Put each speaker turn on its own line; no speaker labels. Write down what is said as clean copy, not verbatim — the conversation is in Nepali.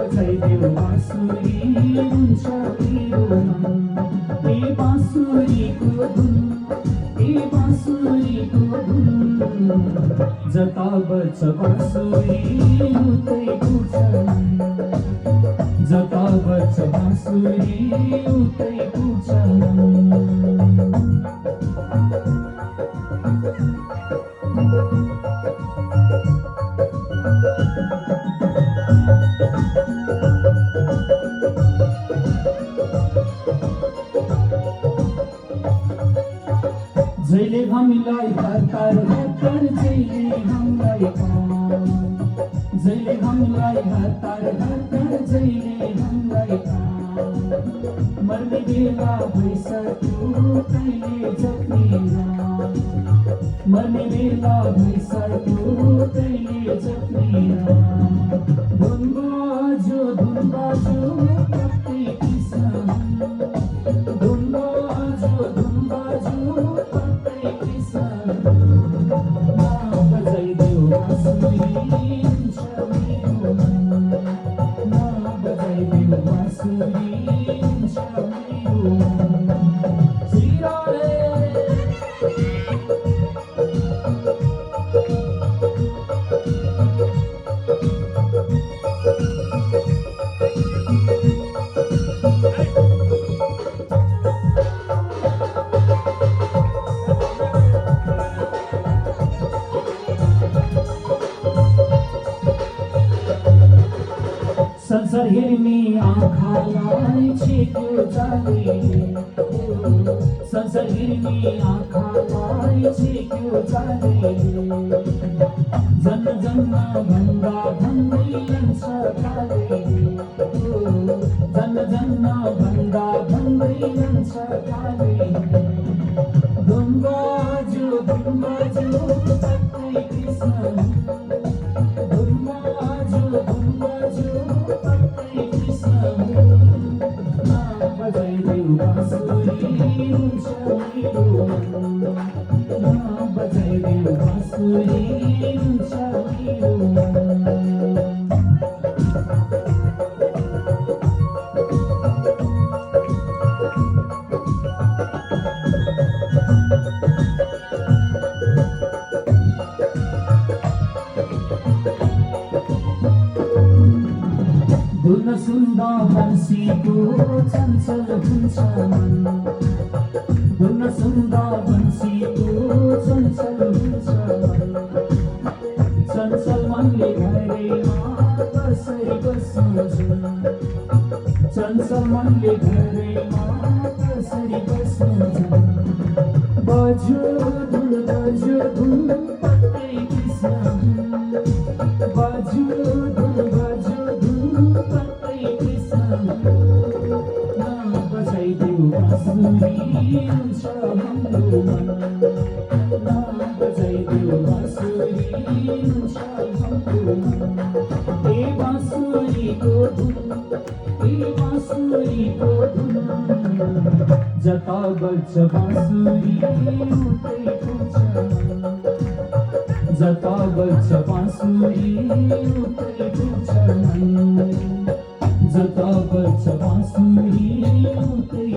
बजाइदेऊ बाँसुरी हुन्छ मेरो मन ए बाँसुरीको धुन ए बाँसुरीको धुन जता बज्छ बाँसुरी उतै पुग्छ जता बज्छ बाँसुरी उतै पुग्छ जैले हामीलाई हतार हतार जैले हामीलाई जैले हामीलाई हतार हतार जैले हामीलाई मर्ने बेला भइसक्यो कहिले जप्नेरा मर्ने बेला भइसक्यो कहिले जप्नेरा धुन बाजो कतै किसान धुन बाजो कतै किसान बजाइदेऊ बाँसुरी हुन्छ मेरो मन बजाइदेऊ बाँसुरी हुन्छ मेरो मन संसार हेर्ने आँखालाई छेक्यो जाले संसार हेर्ने आँखालाई छेक्यो जाले जन्म जन्म भन्दा भन्दै लान्छ काले जन्म जन्म भन्दा भन्दै लान्छ काले धुन बाजो कतै कृष्ण धुन बाजो कतै कृष्ण बजाइदेऊ बाँसुरी हुन्छ मेरो मन बजाइदेऊ बाँसुरी हुन्छ मेरो मन धुन सुन्दा बन्सीको चञ्चल हुन्छ मन धुन सुन्दा बन्सीको चञ्चल हुन्छ मन चञ्चल मनले घरैमा कसरी बस्नु चञ्चल मनले घरैमा कसरी बस्नु बज्यो धुन कतै कृष्ण बज्यो धुन कतै कृष्ण बजाइदेऊ बाँसुरी हुन्छ हाम्रो मन बजाइदेऊ बाँसुरी हुन्छ हाम्रो मन ए बाँसुरीको धुन जता बज्छ बाँसुरी उतै पुग्छ जता बज्छ बाँसुरी उतै पुग्छ जता बज्छ बाँसुरी उतै